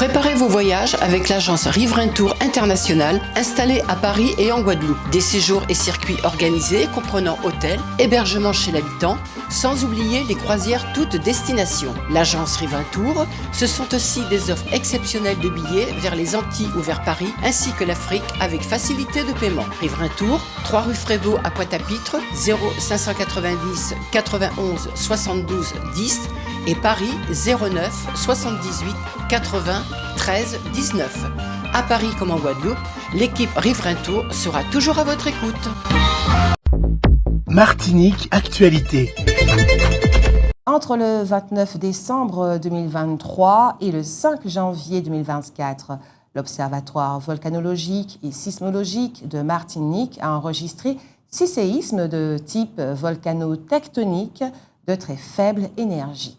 Préparez vos voyages avec l'agence Riverain Tour International installée à Paris et en Guadeloupe. Des séjours et circuits organisés comprenant hôtels, hébergement chez l'habitant, sans oublier les croisières toutes destinations. L'agence Riverain Tour, ce sont aussi des offres exceptionnelles de billets vers les Antilles ou vers Paris, ainsi que l'Afrique avec facilité de paiement. Riverain Tour, 3 rue Frébeau à Pointe-à-Pitre, 0590 91 72 10 et Paris 09 78 80 13 19. À Paris comme en Guadeloupe, l'équipe Riverain Tour sera toujours à votre écoute. Martinique Actualité. Entre le 29 décembre 2023 et le 5 janvier 2024, l'Observatoire volcanologique et sismologique de Martinique a enregistré 6 séismes de type volcano-tectonique de très faible énergie.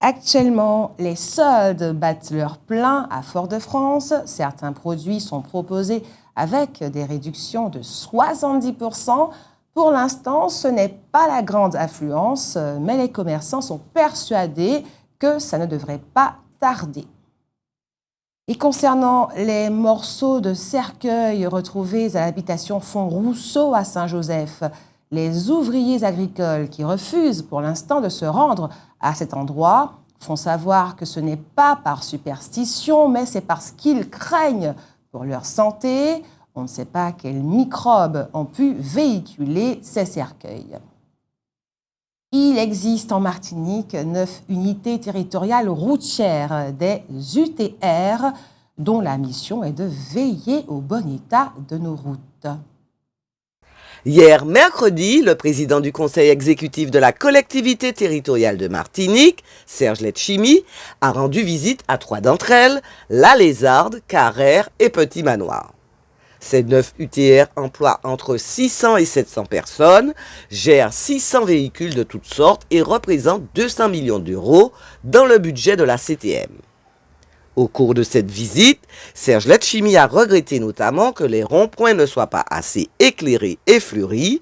Actuellement, les soldes battent leur plein à Fort-de-France. Certains produits sont proposés avec des réductions de 70%. Pour l'instant, ce n'est pas la grande affluence, mais les commerçants sont persuadés que ça ne devrait pas tarder. Et concernant les morceaux de cercueil retrouvés à l'habitation Font-Rousseau à Saint-Joseph, les ouvriers agricoles qui refusent pour l'instant de se rendre à cet endroit font savoir que ce n'est pas par superstition, mais c'est parce qu'ils craignent pour leur santé. On ne sait pas quels microbes ont pu véhiculer ces cercueils. Il existe en Martinique 9 unités territoriales routières, des UTR, dont la mission est de veiller au bon état de nos routes. Hier, mercredi, le président du conseil exécutif de la collectivité territoriale de Martinique, Serge Letchimy, a rendu visite à 3 d'entre elles, La Lézarde, Carrère et Petit Manoir. Ces 9 UTR emploient entre 600 et 700 personnes, gèrent 600 véhicules de toutes sortes et représentent 200 millions d'euros dans le budget de la CTM. Au cours de cette visite, Serge Letchimy a regretté notamment que les ronds-points ne soient pas assez éclairés et fleuris.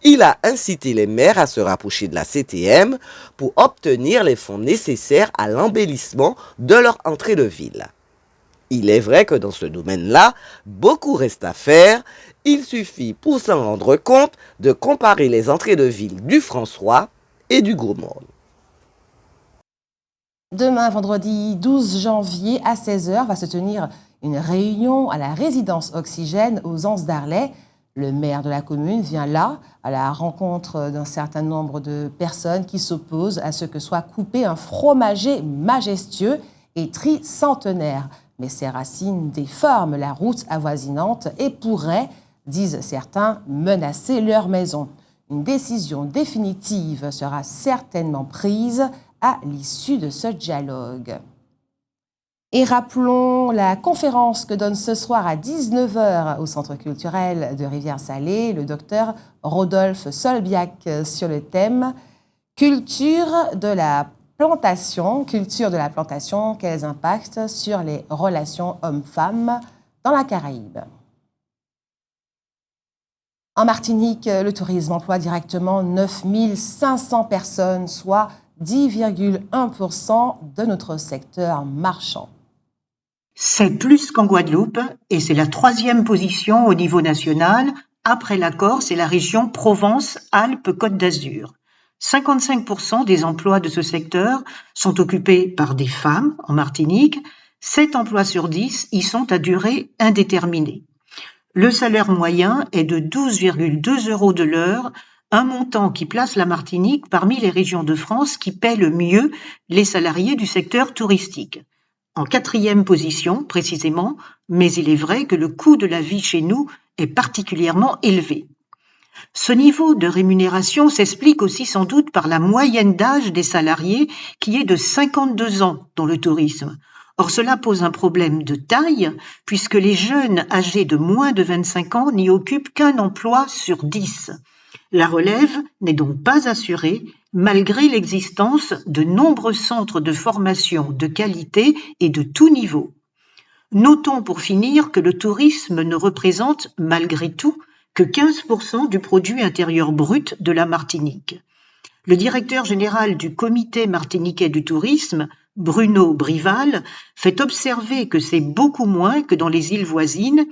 Il a incité les maires à se rapprocher de la CTM pour obtenir les fonds nécessaires à l'embellissement de leur entrée de ville. Il est vrai que dans ce domaine-là, beaucoup reste à faire. Il suffit pour s'en rendre compte de comparer les entrées de ville du François et du Gros-Morne. Demain, vendredi 12 janvier à 16h, va se tenir une réunion à la résidence Oxygène aux Anses d'Arlet. Le maire de la commune vient là à la rencontre d'un certain nombre de personnes qui s'opposent à ce que soit coupé un fromager majestueux et tricentenaire. Mais ses racines déforment la route avoisinante et pourraient, disent certains, menacer leur maison. Une décision définitive sera certainement prise à l'issue de ce dialogue. Et rappelons la conférence que donne ce soir à 19h au Centre culturel de Rivière-Salée le docteur Rodolphe Solbiac sur le thème « Culture de la plantation, quels impacts sur les relations hommes-femmes dans la Caraïbe ». En Martinique, le tourisme emploie directement 9 500 personnes, soit 10,1% de notre secteur marchand. C'est plus qu'en Guadeloupe et c'est la 3e position au niveau national après la Corse et la région Provence-Alpes-Côte d'Azur. 55% des emplois de ce secteur sont occupés par des femmes en Martinique. 7 emplois sur 10 y sont à durée indéterminée. Le salaire moyen est de 12,2 € de l'heure, un montant qui place la Martinique parmi les régions de France qui paient le mieux les salariés du secteur touristique. En 4e position, précisément, mais il est vrai que le coût de la vie chez nous est particulièrement élevé. Ce niveau de rémunération s'explique aussi sans doute par la moyenne d'âge des salariés qui est de 52 ans dans le tourisme. Or, cela pose un problème de taille puisque les jeunes âgés de moins de 25 ans n'y occupent qu'un emploi sur 10. La relève n'est donc pas assurée malgré l'existence de nombreux centres de formation de qualité et de tout niveau. Notons pour finir que le tourisme ne représente malgré tout que 15% du produit intérieur brut de la Martinique. Le directeur général du Comité martiniquais du tourisme, Bruno Brival, fait observer que c'est beaucoup moins que dans les îles voisines,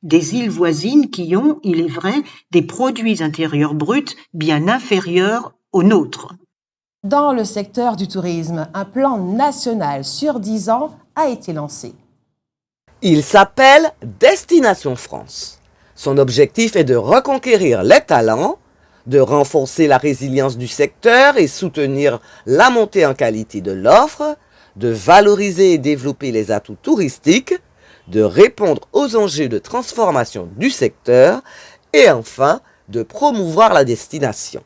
des îles voisines qui ont, il est vrai, des produits intérieurs bruts bien inférieurs aux nôtres. Dans le secteur du tourisme, un plan national sur 10 ans a été lancé. Il s'appelle Destination France. Son objectif est de reconquérir les talents, de renforcer la résilience du secteur et soutenir la montée en qualité de l'offre, de valoriser et développer les atouts touristiques, de répondre aux enjeux de transformation du secteur et enfin de promouvoir la destination.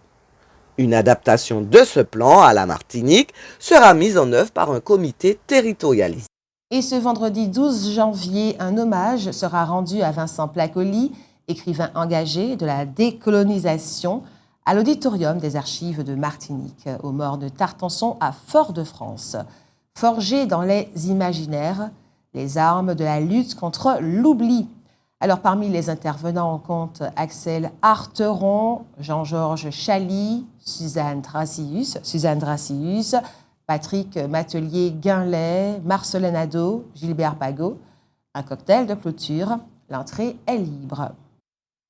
Une adaptation de ce plan à la Martinique sera mise en œuvre par un comité territorialisé. Et ce vendredi 12 janvier, un hommage sera rendu à Vincent Placoli, écrivain engagé de la décolonisation, à l'auditorium des archives de Martinique, aux morts de Tartançon à Fort-de-France. Forgé dans les imaginaires, les armes de la lutte contre l'oubli. Alors, parmi les intervenants, on compte Axel Arteron, Jean-Georges Chaly, Suzanne Dracius, Patrick Matelier-Guinlet, Marcelin Nadeau, Gilbert Pagot. Un cocktail de clôture. L'entrée est libre.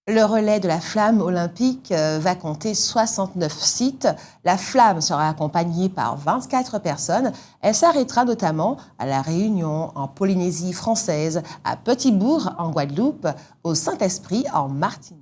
Le relais de la flamme olympique va compter 69 sites. La flamme sera accompagnée par 24 personnes. Elle s'arrêtera notamment à La Réunion, en Polynésie française, à Petit-Bourg, en Guadeloupe, au Saint-Esprit, en Martinique.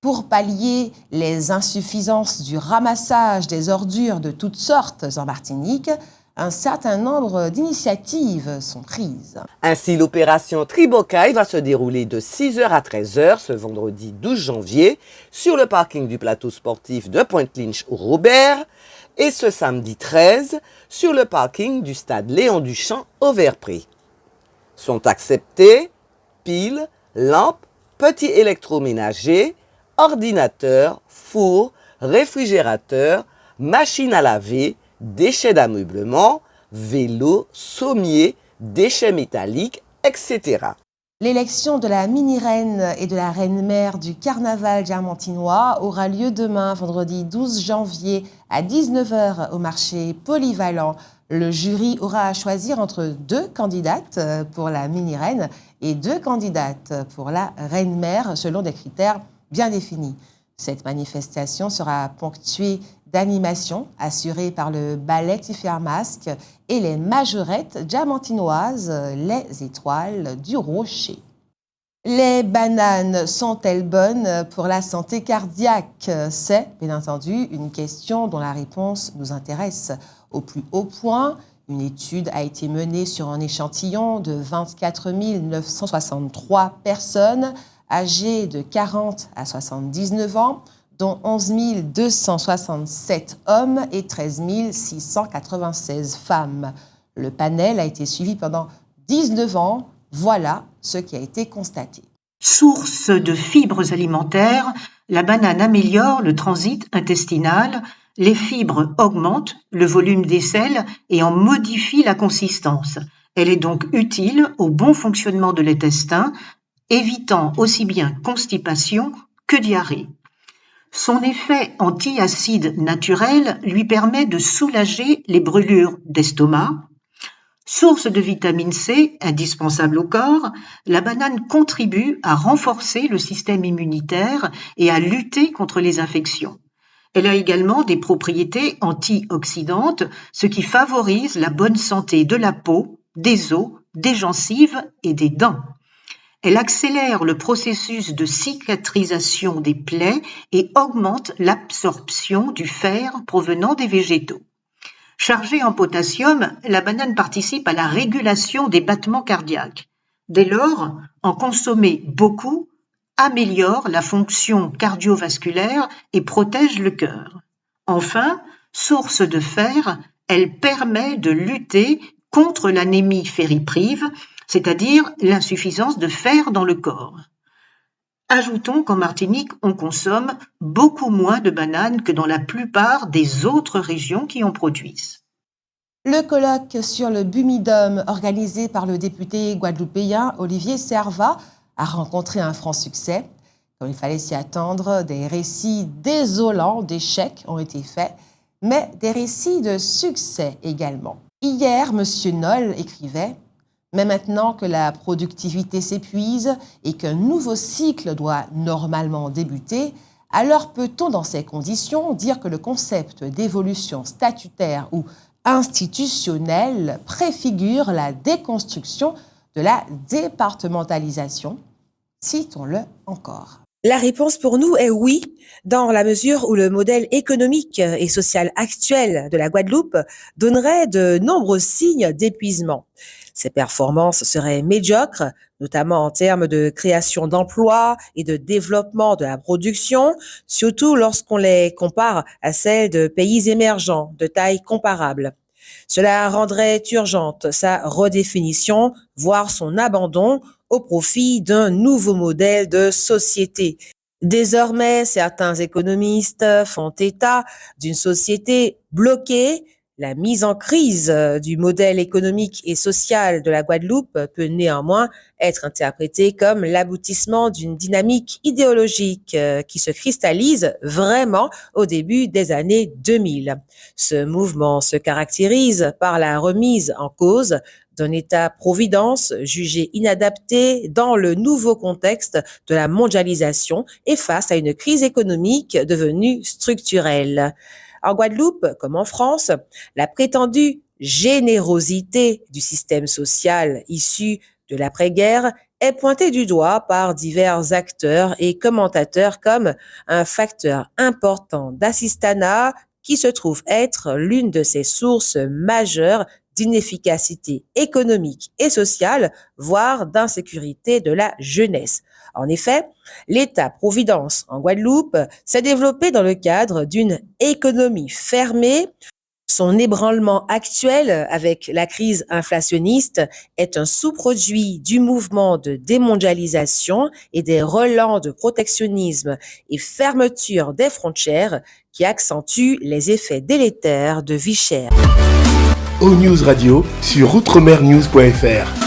Pour pallier les insuffisances du ramassage des ordures de toutes sortes en Martinique, un certain nombre d'initiatives sont prises. Ainsi, l'opération Tribocaille va se dérouler de 6h à 13h ce vendredi 12 janvier sur le parking du plateau sportif de Pointe-Clinch au Robert et ce samedi 13 sur le parking du stade Léon Duchamp au Verpré. Sont acceptés piles, lampes, petits électroménagers, ordinateurs, fours, réfrigérateurs, machines à laver, déchets d'ameublement, vélos, sommiers, déchets métalliques, etc. L'élection de la mini-reine et de la reine-mère du carnaval diamantinois aura lieu demain, vendredi 12 janvier, à 19h au marché polyvalent. Le jury aura à choisir entre 2 candidates pour la mini-reine et 2 candidates pour la reine-mère, selon des critères bien définis. Cette manifestation sera ponctuée d'animations assurées par le ballet Tiffermasque et les majorettes diamantinoises, les étoiles du Rocher. Les bananes sont-elles bonnes pour la santé cardiaque? C'est, bien entendu, une question dont la réponse nous intéresse au plus haut point. Une étude a été menée sur un échantillon de 24 963 personnes âgées de 40 à 79 ans, dont 11 267 hommes et 13 696 femmes. Le panel a été suivi pendant 19 ans. Voilà ce qui a été constaté. Source de fibres alimentaires, la banane améliore le transit intestinal, les fibres augmentent le volume des selles et en modifient la consistance. Elle est donc utile au bon fonctionnement de l'intestin, évitant aussi bien constipation que diarrhée. Son effet antiacide naturel lui permet de soulager les brûlures d'estomac. Source de vitamine C, indispensable au corps, la banane contribue à renforcer le système immunitaire et à lutter contre les infections. Elle a également des propriétés antioxydantes, ce qui favorise la bonne santé de la peau, des os, des gencives et des dents. Elle accélère le processus de cicatrisation des plaies et augmente l'absorption du fer provenant des végétaux. Chargée en potassium, la banane participe à la régulation des battements cardiaques. Dès lors, en consommer beaucoup améliore la fonction cardiovasculaire et protège le cœur. Enfin, source de fer, elle permet de lutter contre l'anémie ferriprive, c'est-à-dire l'insuffisance de fer dans le corps. Ajoutons qu'en Martinique, on consomme beaucoup moins de bananes que dans la plupart des autres régions qui en produisent. Le colloque sur le Bumidum, organisé par le député guadeloupéen Olivier Servat, a rencontré un franc succès. Comme il fallait s'y attendre, des récits désolants d'échecs ont été faits, mais des récits de succès également. Hier, M. Noll écrivait « Mais maintenant que la productivité s'épuise et qu'un nouveau cycle doit normalement débuter, alors peut-on dans ces conditions dire que le concept d'évolution statutaire ou institutionnelle préfigure la déconstruction de la départementalisation ?» Citons-le encore. La réponse pour nous est oui, dans la mesure où le modèle économique et social actuel de la Guadeloupe donnerait de nombreux signes d'épuisement. Ses performances seraient médiocres, notamment en termes de création d'emplois et de développement de la production, surtout lorsqu'on les compare à celles de pays émergents de taille comparable. Cela rendrait urgente sa redéfinition, voire son abandon, au profit d'un nouveau modèle de société. Désormais, certains économistes font état d'une société bloquée. La mise en crise du modèle économique et social de la Guadeloupe peut néanmoins être interprétée comme l'aboutissement d'une dynamique idéologique qui se cristallise vraiment au début des années 2000. Ce mouvement se caractérise par la remise en cause d'un État-providence jugé inadapté dans le nouveau contexte de la mondialisation et face à une crise économique devenue structurelle. En Guadeloupe, comme en France, la prétendue générosité du système social issu de l'après-guerre est pointée du doigt par divers acteurs et commentateurs comme un facteur important d'assistanat qui se trouve être l'une de ces sources majeures d'inefficacité économique et sociale, voire d'insécurité de la jeunesse. En effet, l'État-providence en Guadeloupe s'est développé dans le cadre d'une économie fermée. Son ébranlement actuel avec la crise inflationniste est un sous-produit du mouvement de démondialisation et des relents de protectionnisme et fermeture des frontières qui accentuent les effets délétères de vie chère. ONews Radio sur outremernews.fr.